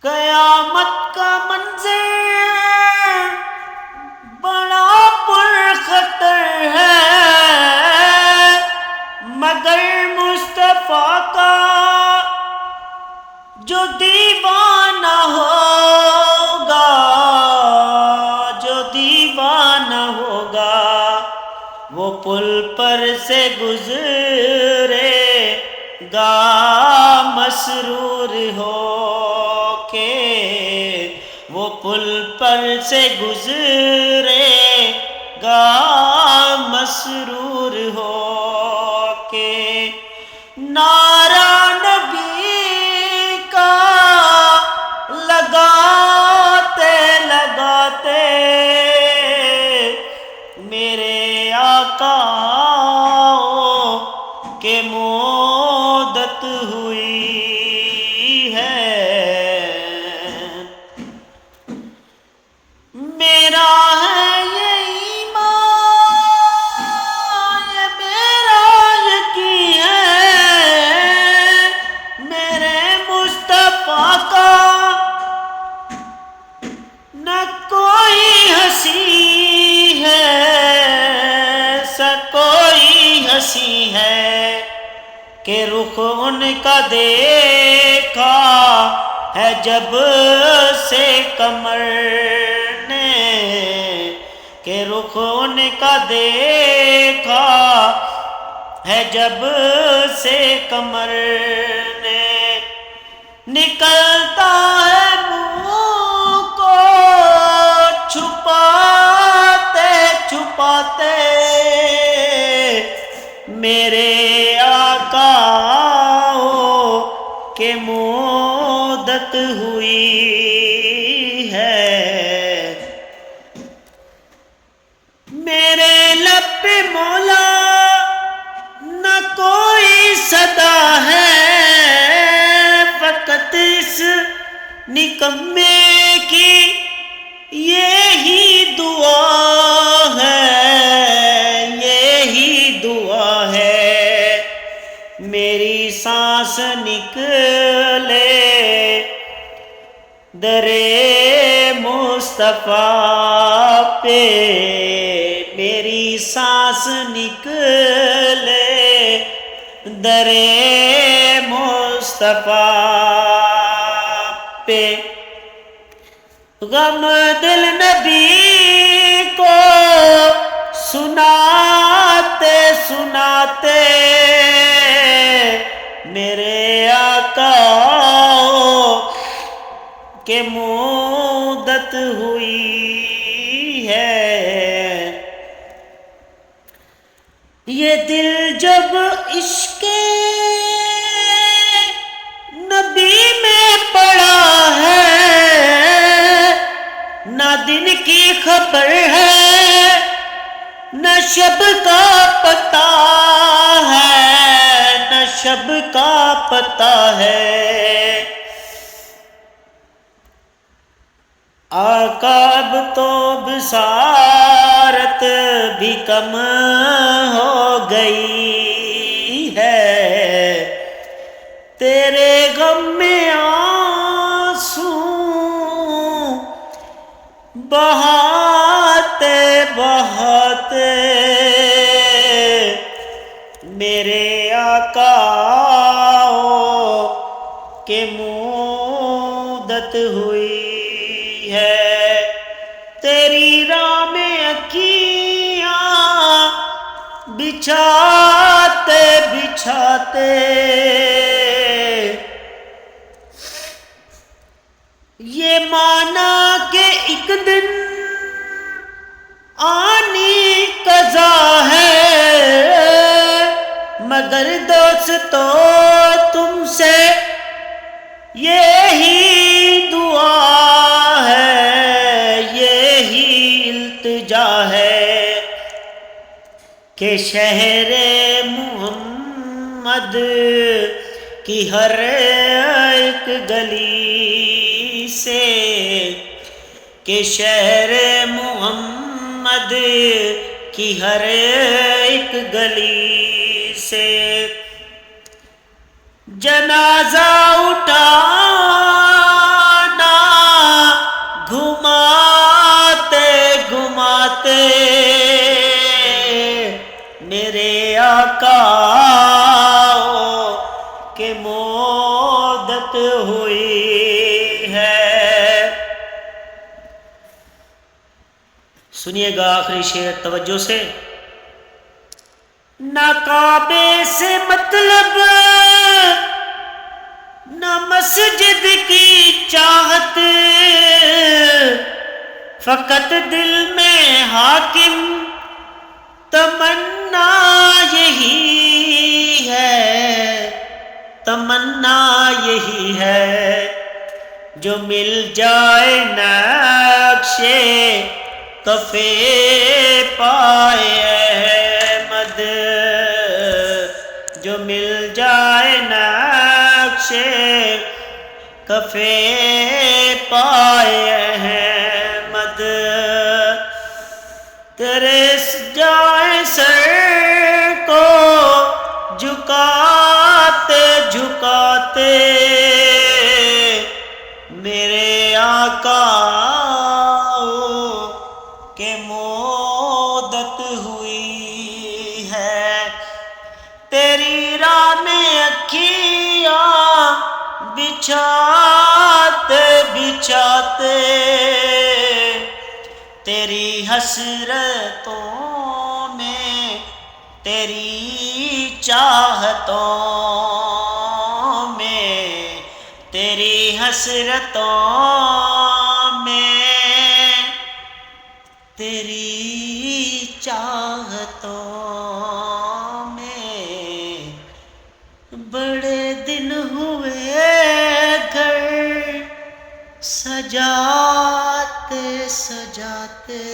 قیامت کا منظر بڑا پرخطر ہے، مگر مصطفیٰ کا جو دیوانہ ہوگا، جو دیوانہ ہوگا، وہ پل پر سے گزرے گا مسرور ہو کے، وہ پل پر سے گزرے گا مسرور ہو کے۔ نعرہ نبی کا لگاتے لگاتے میرے آقا کہ مودت ہوئی ہے۔ میرا ہے یہ ایمان، یہ میرا یقین ہے، میرے مصطفیٰ کا نہ کوئی ہنسی ہے، سا کوئی ہنسی ہے کہ رخ ان کا دیکھا ہے جب سے قمر نے، کہ رخ ان کا دیکھا ہے جب سے قمر نے۔ نکلتا ہے منہ کو چھپاتے چھپاتے میرے آقا کہ مودت ہوئی ہے۔ میرے لب پہ مولا نہ کوئی صدا ہے، فقط اس نکمے کی یہی دعا ہے، یہی دعا ہے۔ میری سانس نکلے درے مصطفیٰ پہ، میری سانس نکلے درے مصطفیٰ پہ۔ غم دل نبی کو سناتے سناتے میرے آقا کہ مودت ہوئی ہے۔ یہ دل جب عشق نبی میں پڑا ہے، نہ دن کی خبر ہے نہ شب کا پتہ ہے، نہ شب کا پتہ ہے۔ آقا اب تو بصارت بھی کم ہو گئی ہے، تیرے غم میں آنسو بہاتے بہاتے میرے آقا کہ مودت ہوئی ہے۔ تیری راہ میں اکیاں بچھاتے بچھاتے یہ مانا کہ ایک دن آنی قضا ہے، مگر دوستو تم سے یہی دعا ہے، یہی التجا ہے کہ شہر محمد کی ہر ایک گلی سے، کہ شہر محمد کی ہر ایک گلی سے جنازہ اٹھانے موت ہوئی ہے۔ سنیے گا آخری شعر توجہ سے۔ نہ کعبے سے مطلب نہ مسجد کی چاہت، فقط دل میں حاکم تمنا یہی ہے، تمنا یہی ہے، جو مل جائے نقشے کفے پائے احمد، جو مل جائے نقشے کفے پائے احمد، تیرے جائے سر کو جھکاتے جھکاتے میرے آقا کہ مودت ہوئی ہے، تیری راہ میں اکھیاں بچھاتے بچھاتے تیری حسرتوں میں، تیری چاہتوں میں، تیری حسرتوں میں، تیری چاہتوں میں، بڑے دن ہوئے گھر سجاتے سجاتے